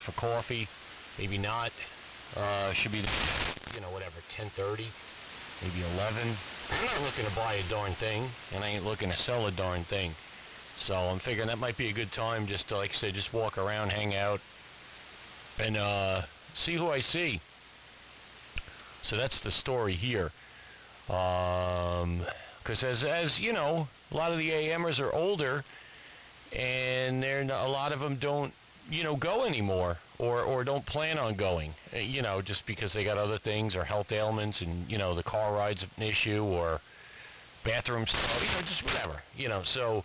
for coffee. Maybe not. Should be, whatever, 10:30, maybe 11. I'm not looking to buy a darn thing, and I ain't looking to sell a darn thing. So I'm figuring that might be a good time just to, like I said, just walk around, hang out, and see who I see. So that's the story here. Because as you know, a lot of the AMers are older, and a lot of them don't, go anymore, or don't plan on going, just because they got other things or health ailments, and the car ride's an issue, or bathroom stuff, just whatever, So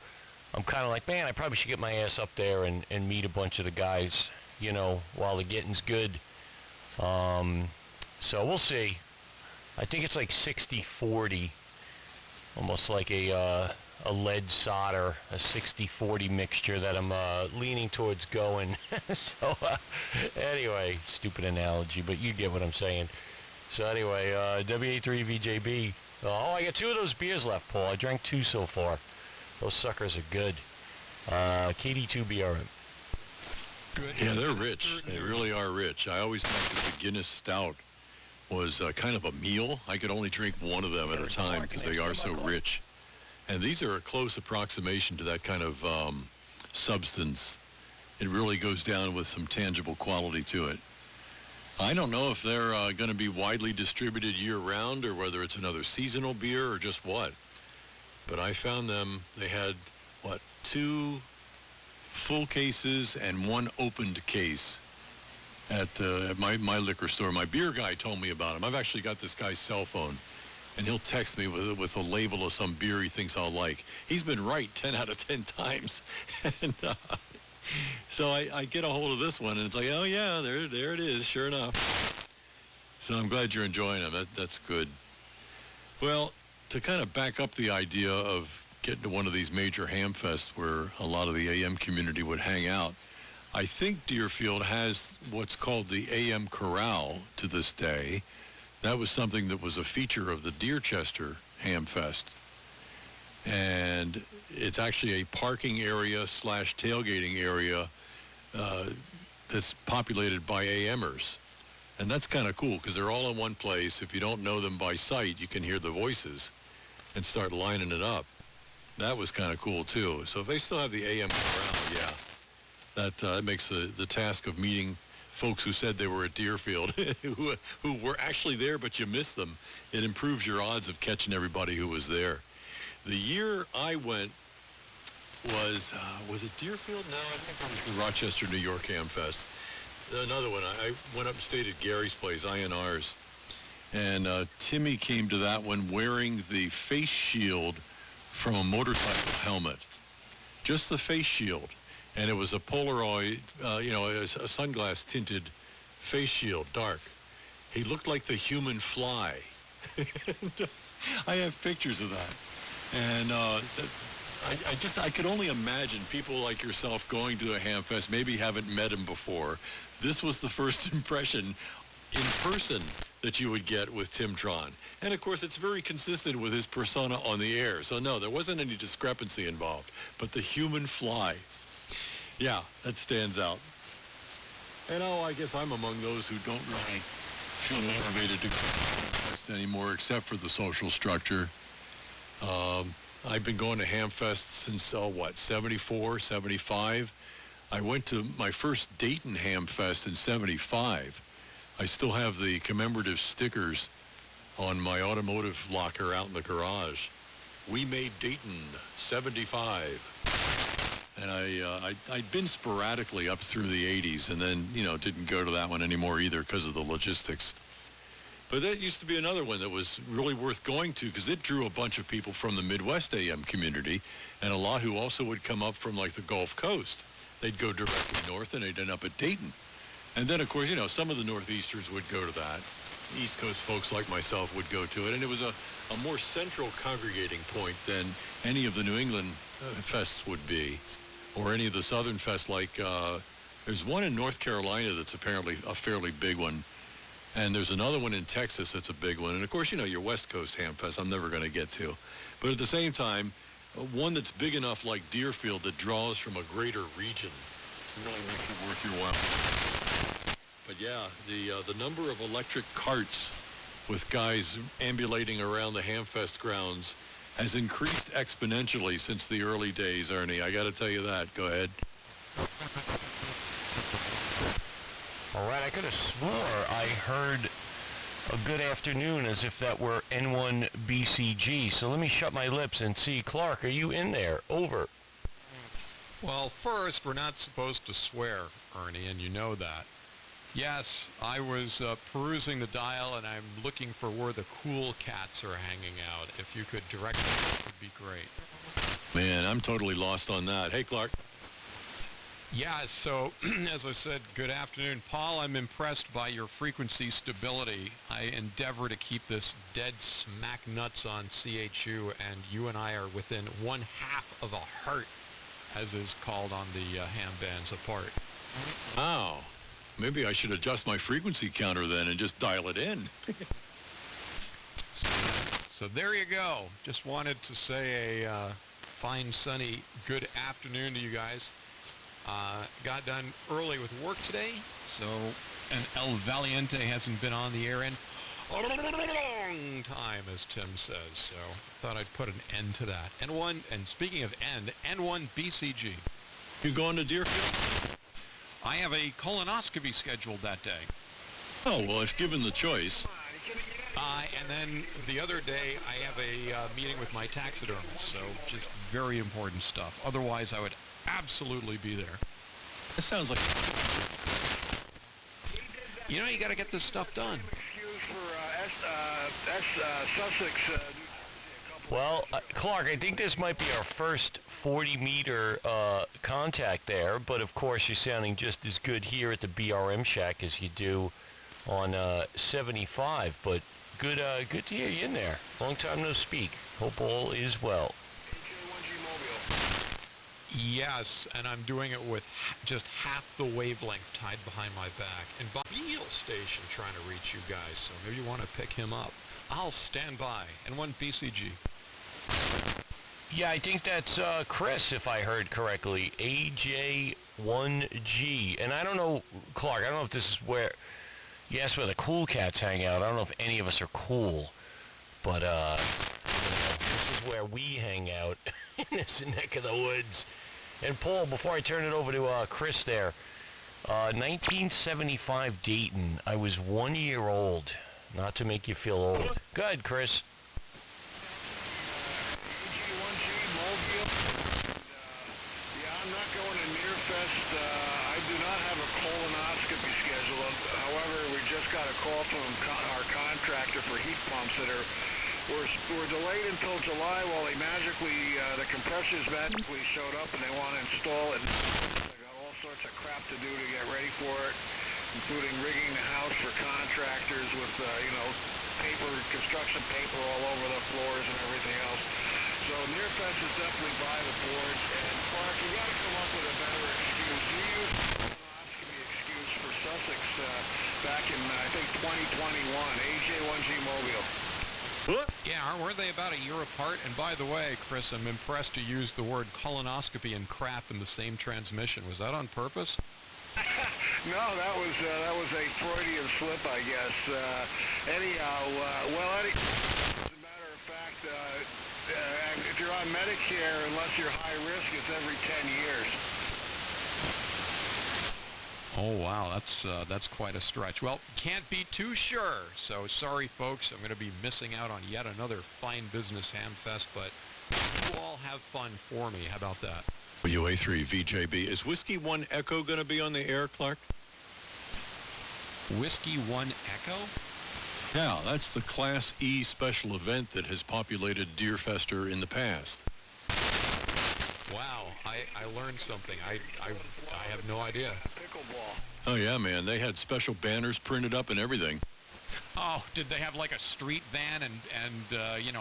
I'm kind of like, man, I probably should get my ass up there and meet a bunch of the guys, while the getting's good. So we'll see. I think it's like 60-40, almost like a lead solder, a 60-40 mixture that I'm leaning towards going. So anyway, stupid analogy, but you get what I'm saying. So anyway, WA3VJB. I got 2 of those beers left, Paul. I drank 2 so far. Those suckers are good. KD2BRM. Yeah, they're rich. They really are rich. I always thought that the Guinness Stout was kind of a meal. I could only drink one of them at a time because they are so rich. And these are a close approximation to that kind of substance. It really goes down with some tangible quality to it. I don't know if they're going to be widely distributed year-round or whether it's another seasonal beer or just what. But I found them, they had, 2 full cases and 1 opened case at my liquor store. My beer guy told me about him. I've actually got this guy's cell phone, and he'll text me with a label of some beer he thinks I'll like. He's been right 10 out of 10 times. And so I get a hold of this one, and it's like, oh, yeah, there it is, sure enough. So I'm glad you're enjoying them. That's good. Well, to kind of back up the idea of getting to one of these major ham fests where a lot of the AM community would hang out, I think Deerfield has what's called the AM Corral to this day. That was something that was a feature of the Deerchester Ham Fest. And it's actually a parking area / tailgating area that's populated by AMers. And that's kind of cool because they're all in one place. If you don't know them by sight, you can hear the voices and start lining it up. That was kind of cool, too. So if they still have the AM Corral, yeah. That makes the task of meeting folks who said they were at Deerfield, who were actually there, but you missed them. It improves your odds of catching everybody who was there. The year I went was it Deerfield? No, I think it was the Rochester, New York Ham Fest. Another one. I went up and stayed at Gary's place, INR's. And Timmy came to that one wearing the face shield from a motorcycle helmet. Just the face shield. And it was a Polaroid, a sunglass tinted face shield, dark. He looked like the human fly. I have pictures of that. And I could only imagine people like yourself going to a ham fest, maybe haven't met him before. This was the first impression in person that you would get with Tim Tron. And of course, it's very consistent with his persona on the air. So no, there wasn't any discrepancy involved. But the human fly. Yeah, that stands out. And I guess I'm among those who don't really feel motivated to go to ham fest anymore, except for the social structure. I've been going to ham fests since, 74, 75. I went to my first Dayton ham fest in 75. I still have the commemorative stickers on my automotive locker out in the garage. We made Dayton 75. And I'd been sporadically up through the 80s, and then, didn't go to that one anymore either because of the logistics. But that used to be another one that was really worth going to because it drew a bunch of people from the Midwest AM community and a lot who also would come up from, like, the Gulf Coast. They'd go directly north, and they'd end up at Dayton. And then, of course, some of the Northeasters would go to that. East Coast folks like myself would go to it. And it was a more central congregating point than any of the New England fests would be, or any of the Southern fests. Like, there's one in North Carolina that's apparently a fairly big one. And there's another one in Texas that's a big one. And, of course, your West Coast Ham Fest I'm never going to get to. But at the same time, one that's big enough like Deerfield that draws from a greater region really makes it worth your while. Yeah, the number of electric carts with guys ambulating around the Hamfest grounds has increased exponentially since the early days, Ernie. I got to tell you that. Go ahead. All right, I could have swore I heard a good afternoon as if that were N1 BCG. So let me shut my lips and see. Clark, are you in there? Over. Well, first, we're not supposed to swear, Ernie, and you know that. Yes, I was perusing the dial, and I'm looking for where the cool cats are hanging out. If you could direct me, that would be great. Man, I'm totally lost on that. Hey, Clark. Yeah, so, as I said, good afternoon. Paul, I'm impressed by your frequency stability. I endeavor to keep this dead smack nuts on CHU, and you and I are within 1/2 of a hertz, as is called on the ham bands, apart. Wow. Maybe I should adjust my frequency counter then and just dial it in. So there you go. Just wanted to say a fine, sunny, good afternoon to you guys. Got done early with work today, and El Valiente hasn't been on the air in a long time, as Tim says, so thought I'd put an end to that. And speaking of N1 BCG. You going to Deerfield? I have a colonoscopy scheduled that day. Oh, well, if given the choice. And then the other day, I have a meeting with my taxidermist, so just very important stuff. Otherwise, I would absolutely be there. That sounds like... You know, you got to get this stuff done. Well, Clark, I think this might be our first 40-meter contact there, but of course you're sounding just as good here at the BRM Shack as you do on 75. But good to hear you in there. Long time no speak. Hope all is well. Yes, and I'm doing it with just half the wavelength tied behind my back. And Beale Station trying to reach you guys, so maybe you want to pick him up. I'll stand by. And one BCG. Yeah, I think that's Chris, if I heard correctly. AJ1G. And I don't know, Clark, I don't know if this is where... You asked where the cool cats hang out. I don't know if any of us are cool. But, this is where we hang out in this neck of the woods. And, Paul, before I turn it over to Chris there, 1975 Dayton. I was 1 year old. Not to make you feel old. Go ahead, Chris. I'm not going to Nearfest. I do not have a colonoscopy scheduled. However, we just got a call from our contractor for heat pumps that we're delayed until July while the compressors magically showed up and they want to install it. They got all sorts of crap to do to get ready for it, including rigging the house for contractors with, construction paper all over the floors and everything else. So Nearfest is definitely by the boards, and Clark, you got to come up with a better excuse. You used the colonoscopy excuse for Sussex back in, I think, 2021, AJ1G Mobile. What? Yeah, weren't they about a year apart? And by the way, Chris, I'm impressed you used the word colonoscopy and crap in the same transmission. Was that on purpose? No, that was a Freudian slip, I guess. Anyhow, as a matter of fact, if you're on Medicare, unless you're high risk, it's every 10 years. Oh, wow, that's quite a stretch. Well, can't be too sure. So sorry, folks. I'm going to be missing out on yet another fine business Hamfest, but you all have fun for me. How about that? WA3 VJB. Is Whiskey 1 Echo going to be on the air, Clark? Whiskey 1 Echo? Yeah, that's the Class E special event that has populated Deerfester in the past. Wow, I learned something. I have no idea. Pickleball. Oh, yeah, man. They had special banners printed up and everything. Oh, did they have like a street van and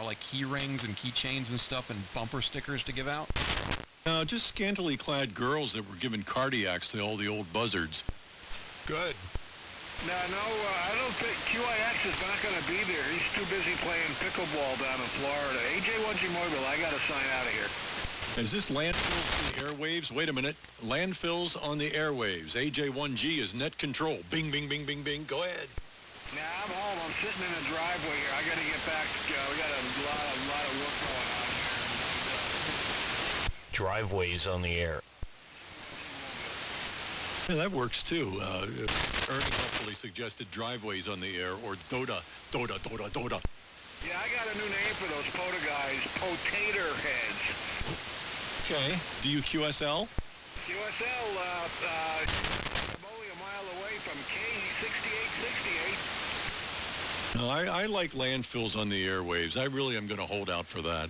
like key rings and keychains and stuff and bumper stickers to give out? No, just scantily clad girls that were giving cardiacs to all the old buzzards. Good. No, I don't think QIX is not going to be there. He's too busy playing pickleball down in Florida. AJ1G Mobile, I got to sign out of here. Is this landfills on the airwaves? Wait a minute. Landfills on the airwaves. AJ1G is net control. Bing, bing, bing, bing, bing. Go ahead. Nah, I'm home. I'm sitting in the driveway here. I got to get back. We got a lot of work going on here. Driveways on the air. Yeah, that works too. Ernie helpfully suggested driveways on the air, or Doda. Yeah, I got a new name for those POTA guys, potato heads. Okay. Do you QSL? QSL, I'm only a mile away from K6868. No, I like landfills on the airwaves. I really am going to hold out for that.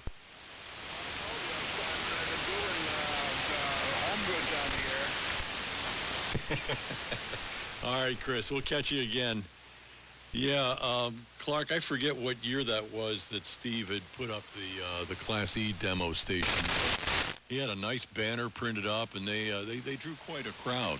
All right, Chris, we'll catch you again. Yeah, Clark, I forget what year that was that Steve had put up the Class E demo station. He had a nice banner printed up, and they drew quite a crowd.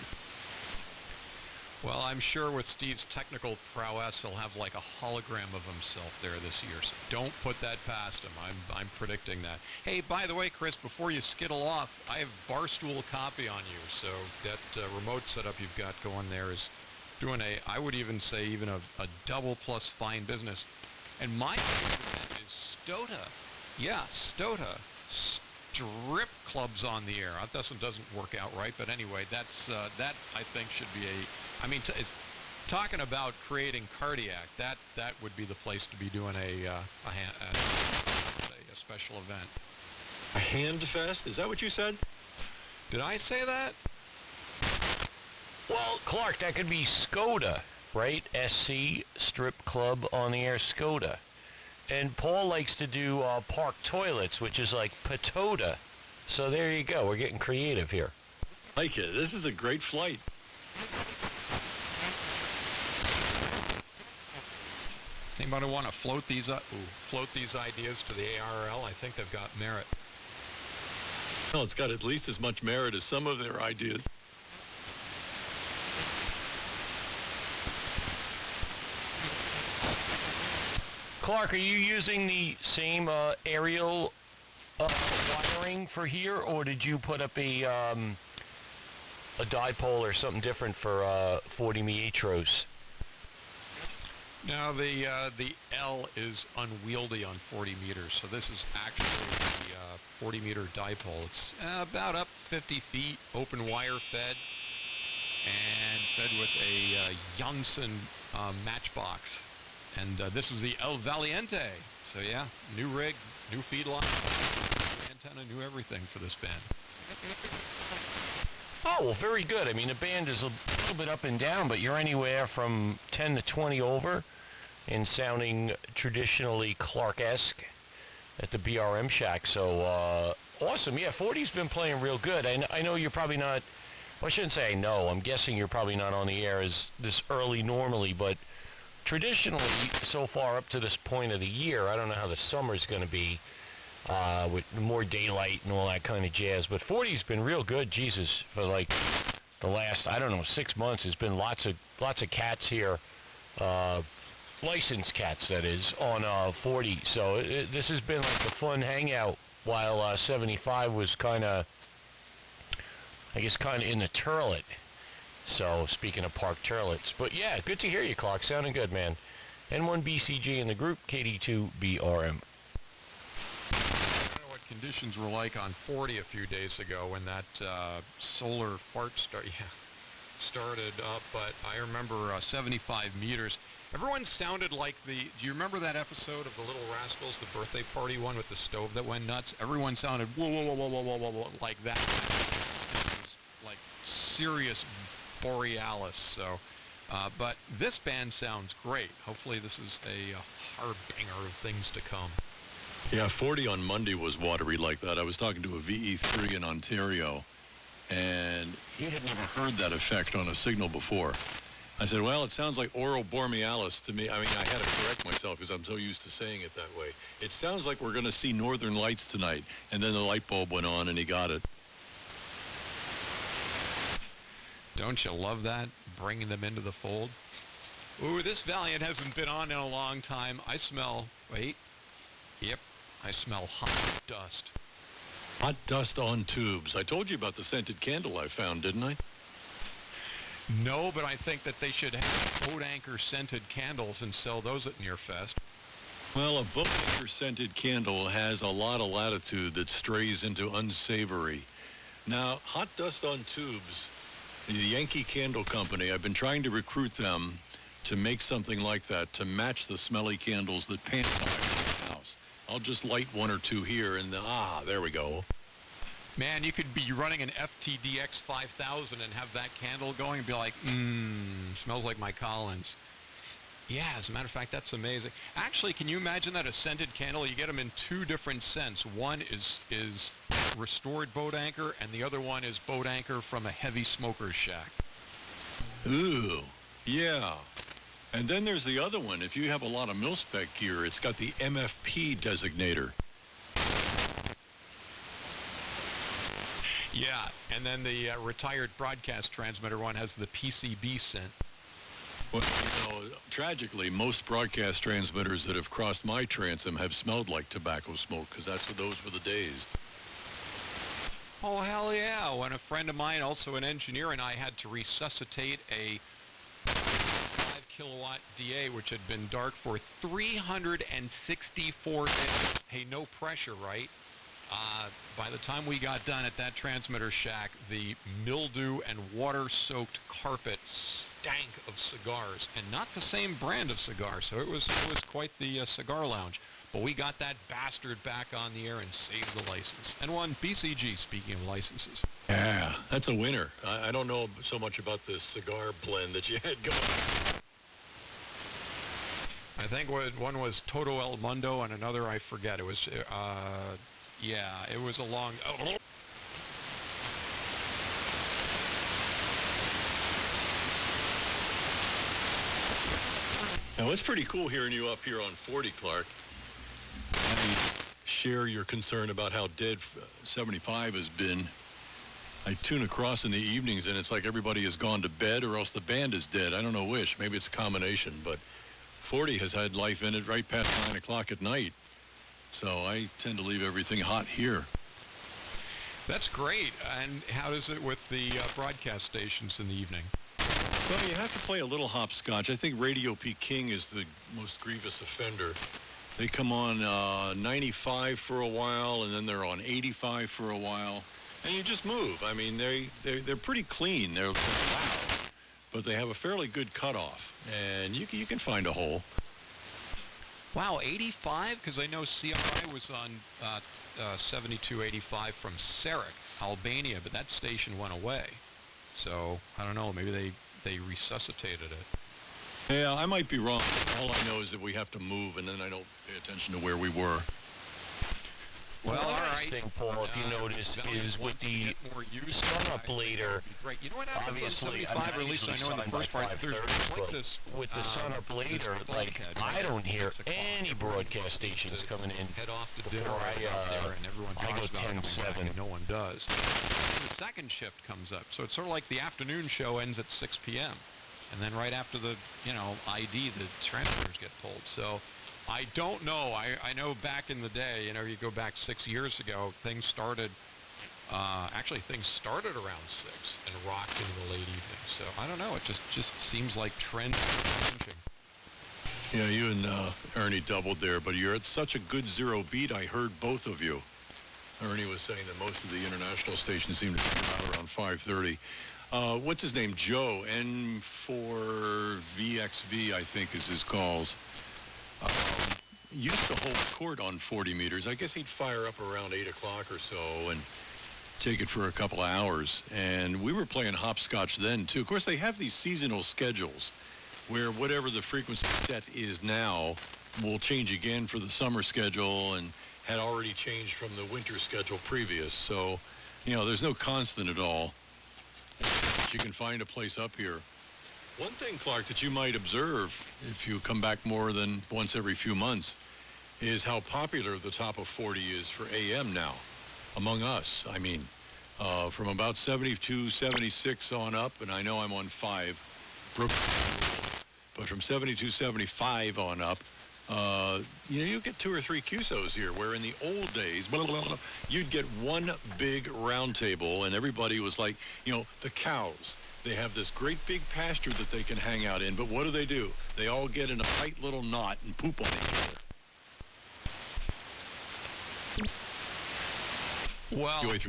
Well, I'm sure with Steve's technical prowess, he'll have like a hologram of himself there this year. So don't put that past him. I'm predicting that. Hey, by the way, Chris, before you skittle off, I have Barstool copy on you. So that remote setup you've got going there is doing I would even say even a double plus fine business. And my favorite is Stota. Yeah, Stota. Strip clubs on the air. That doesn't work out right, but anyway, that I think should be talking about creating cardiac. That would be the place to be doing a special event. A hand fest? Is that what you said? Did I say that? Well, Clark, that could be Skoda, right? SC Strip Club on the air, Skoda. And Paul likes to do park toilets, which is like Patota. So there you go. We're getting creative here. Like it. This is a great flight. Anybody want to float these ideas to the ARL? I think they've got merit. Well, it's got at least as much merit as some of their ideas. Clark, are you using the same aerial wiring for here, or did you put up a dipole or something different for 40 meters? No, the L is unwieldy on 40 meters, so this is actually the 40 meter dipole. It's about up 50 feet, open wire fed, and fed with a Janssen matchbox. And this is the El Valiente. So yeah, new rig, new feed line, new antenna, new everything for this band. Oh, well, very good. I mean, the band is a little bit up and down, but you're anywhere from 10 to 20 over and sounding traditionally Clark-esque at the BRM Shack. So awesome. Yeah, 40's been playing real good. I know you're probably not, well, I shouldn't say I know. I'm guessing you're probably not on the air as this early normally, but traditionally, so far up to this point of the year, I don't know how the summer's going to be with more daylight and all that kind of jazz, but 40's been real good, Jesus, for like the last, I don't know, 6 months. There's been lots of cats here, licensed cats, that is, on 40. So this has been like a fun hangout while 75 was kind of, I guess, kind of in the turlet. So, speaking of park turlets. But, yeah, good to hear you, Clark. Sounding good, man. N1BCG in the group, KD2BRM. I don't know what conditions were like on 40 a few days ago when that solar fart started up, but I remember 75 meters. Everyone sounded like do you remember that episode of The Little Rascals, the birthday party one with the stove that went nuts? Everyone sounded whoa, whoa, whoa, whoa, whoa, whoa, whoa, like that. It was like serious Borealis. So, but this band sounds great. Hopefully this is a harbinger of things to come. Yeah, 40 on Monday was watery like that. I was talking to a VE3 in Ontario, and he had never heard that effect on a signal before. I said, well, it sounds like oral borealis to me. I mean, I had to correct myself because I'm so used to saying it that way. It sounds like we're going to see northern lights tonight. And then the light bulb went on, and he got it. Don't you love that? Bringing them into the fold. Ooh, this Valiant hasn't been on in a long time. I smell, wait. Yep, I smell hot dust. Hot dust on tubes. I told you about the scented candle I found, didn't I? No, but I think that they should have boat anchor scented candles and sell those at Nearfest. Well, a boat anchor scented candle has a lot of latitude that strays into unsavory. Now, Hot Dust on Tubes, the Yankee Candle Company, I've been trying to recruit them to make something like that to match the smelly candles that pan out in the house. I'll just light one or two here and there we go. Man, you could be running an FTDX 5000 and have that candle going and be like, smells like my Collins. Yeah, as a matter of fact, that's amazing. Actually, can you imagine that a scented candle, you get them in two different scents. One is restored boat anchor, and the other one is boat anchor from a heavy smoker's shack. Ooh, yeah. And then there's the other one. If you have a lot of mil-spec gear, it's got the MFP designator. Yeah, and then the retired broadcast transmitter one has the PCB scent. Well, tragically, most broadcast transmitters that have crossed my transom have smelled like tobacco smoke, because those were the days. Oh, hell yeah. When a friend of mine, also an engineer, and I had to resuscitate a 5-kilowatt DA, which had been dark for 364 days. Hey, no pressure, right? By the time we got done at that transmitter shack, the mildew and water-soaked carpet stank of cigars, and not the same brand of cigar, so it was quite the cigar lounge. But we got that bastard back on the air and saved the license. And won BCG, speaking of licenses. Yeah, that's a winner. I don't know so much about this cigar blend that you had going. I think one was Toto El Mundo and another I forget. It was... yeah, it was a long... Now, it's pretty cool hearing you up here on 40, Clark. I share your concern about how dead 75 has been. I tune across in the evenings, and it's like everybody has gone to bed, or else the band is dead. I don't know which. Maybe it's a combination, but 40 has had life in it right past 9 o'clock at night. So I tend to leave everything hot here. That's great. And how is it with the broadcast stations in the evening? Well, you have to play a little hopscotch. I think Radio Peking is the most grievous offender. They come on 95 for a while, and then they're on 85 for a while. And you just move. I mean, they're pretty clean. They're loud, but they have a fairly good cutoff. And you can find a hole. Wow, 85? Because I know CRI was on 7285 from Sarek, Albania, but that station went away. So, I don't know, maybe they resuscitated it. Yeah, I might be wrong. All I know is that we have to move, and then I don't pay attention to where we were. Well, all right. Thing, Paul, if you notice, is with the sun-up later. Right. You know what happens obviously, on 75, or at least I know in the first part, there's like this... With the sun-up later, like, I don't hear any broadcast stations coming in head off to dinner right out there, and everyone talks about 10-7, and no one does. And the second shift comes up, so it's sort of like the afternoon show ends at 6 p.m., and then right after the, ID, the transmitters get pulled. So... I don't know. I know back in the day, you go back 6 years ago, things started things started around 6 and rocked into the late evening. So I don't know. It just seems like trends are changing. Yeah, you and Ernie doubled there, but you're at such a good zero beat, I heard both of you. Ernie was saying that most of the international stations seem to be out around 5:30. What's his name? Joe, N4VXV, I think is his calls. Used to hold court on 40 meters. I guess he'd fire up around 8 o'clock or so and take it for a couple of hours. And we were playing hopscotch then, too. Of course, they have these seasonal schedules where whatever the frequency set is now will change again for the summer schedule and had already changed from the winter schedule previous. So, there's no constant at all. But you can find a place up here. One thing, Clark, that you might observe if you come back more than once every few months is how popular the top of 40 is for AM now among us. I mean, from about 72, 76 on up, and I know I'm on 5, but from 72, 75 on up, you get 2 or 3 QSOs here, where in the old days, you'd get one big round table, and everybody was like, the cows. They have this great big pasture that they can hang out in, but what do? They all get in a tight little knot and poop on each other. Well, I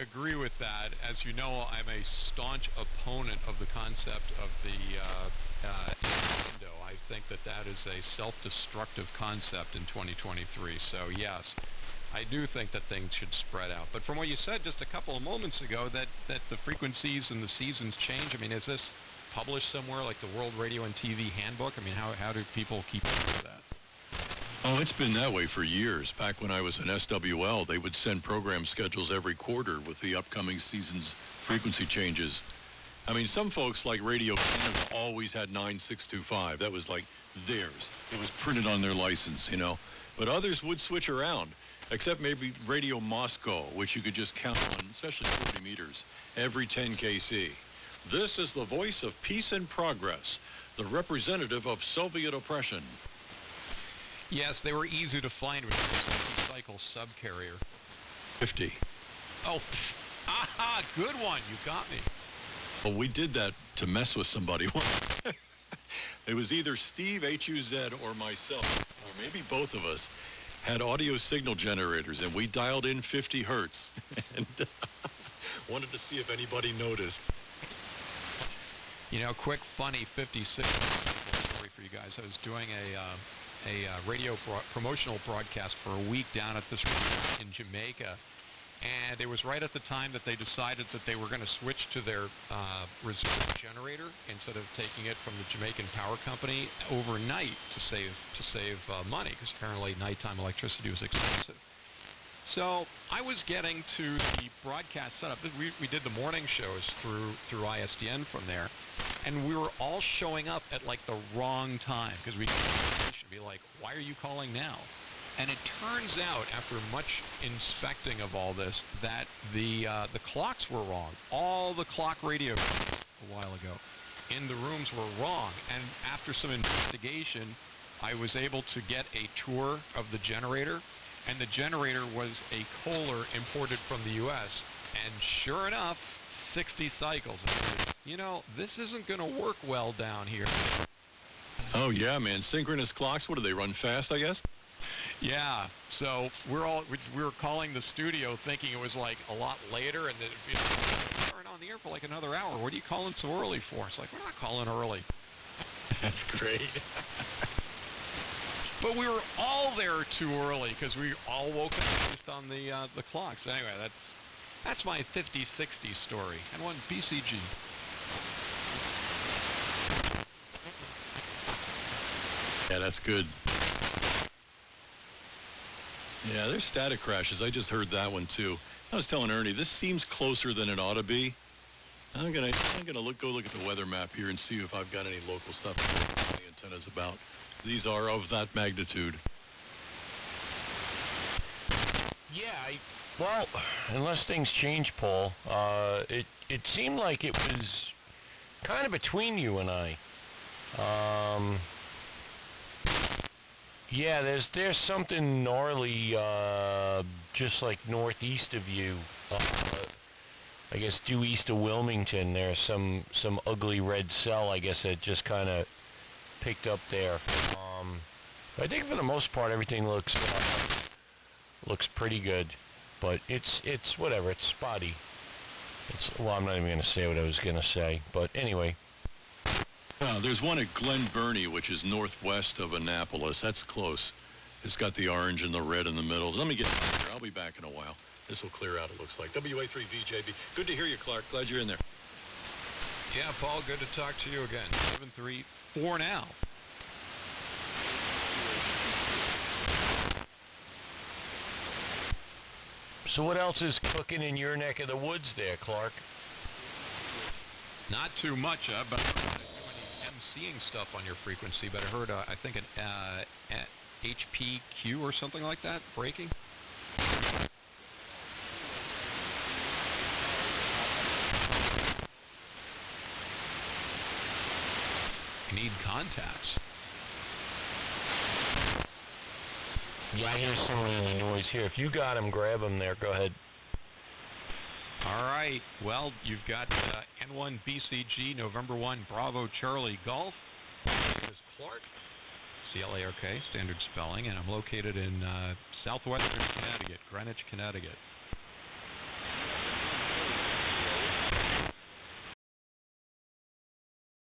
agree with that. As you know, I'm a staunch opponent of the concept of the window. I think that is a self-destructive concept in 2023. So, yes, I do think that things should spread out. But from what you said just a couple of moments ago, that the frequencies and the seasons change, I mean, is this published somewhere like the World Radio and TV Handbook? I mean, how do people keep up with that? Oh, it's been that way for years. Back when I was in SWL, they would send program schedules every quarter with the upcoming season's frequency changes. I mean, some folks like Radio Canada always had 9625. That was like theirs. It was printed on their license, But others would switch around, except maybe Radio Moscow, which you could just count on, especially 40 meters, every 10 kc. This is the voice of peace and progress, the representative of Soviet oppression. Yes, they were easy to find with the 50-cycle subcarrier. 50. Oh, aha, good one. You got me. Well, we did that to mess with somebody once. It was either Steve, HUZ, or myself, or maybe both of us, had audio signal generators, and we dialed in 50 hertz and wanted to see if anybody noticed. Quick, funny 56 story for you guys. I was doing a radio promotional broadcast for a week down at this resort in Jamaica, and it was right at the time that they decided that they were going to switch to their reserve generator instead of taking it from the Jamaican Power Company overnight to save money, because apparently nighttime electricity was expensive. So I was getting to the broadcast setup. We did the morning shows through ISDN from there, and we were all showing up at like the wrong time, because we should be like, why are you calling now? And it turns out, after much inspecting of all this, that the clocks were wrong. All the clock radios a while ago in the rooms were wrong. And after some investigation, I was able to get a tour of the generator. And the generator was a Kohler imported from the U.S. And sure enough, 60 cycles. This isn't going to work well down here. Oh, yeah, man. Synchronous clocks, what do they run fast, I guess? Yeah. So we were calling the studio thinking it was like a lot later, and that we weren't on the air for like another hour. What are you calling so early for? It's like, we're not calling early. That's great. But we were all there too early because we all woke up based on the clocks. So anyway, that's my 50-60 story. And one BCG. Yeah, that's good. Yeah, there's static crashes. I just heard that one too. I was telling Ernie, this seems closer than it ought to be. I'm gonna go look at the weather map here and see if I've got any local stuff to the antennas about. These are of that magnitude. Yeah, well, unless things change, Paul, it seemed like it was kind of between you and I. Yeah, there's something gnarly, just like northeast of you. I guess due east of Wilmington, there's some ugly red cell, I guess, that just kind of picked up there. I think for the most part everything looks pretty good, but it's whatever. It's spotty. Well, I'm not even going to say what I was going to say, but anyway. There's one at Glen Burnie, which is northwest of Annapolis. That's close. It's got the orange and the red in the middle. Let me get in here. I'll be back in a while. This will clear out, it looks like. WA3VJB. Good to hear you, Clark. Glad you're in there. Yeah, Paul, good to talk to you again. 734 now. So what else is cooking in your neck of the woods there, Clark? Not too much, but emceeing stuff on your frequency. But I heard, I think, an HPQ or something like that breaking. You need contacts. Yeah, I hear someone in the noise here. If you got him, grab him there. Go ahead. All right. Well, you've got N1 BCG, November 1, Bravo Charlie Golf. This is Clark, C-L-A-R-K, standard spelling, and I'm located in southwestern Connecticut, Greenwich, Connecticut.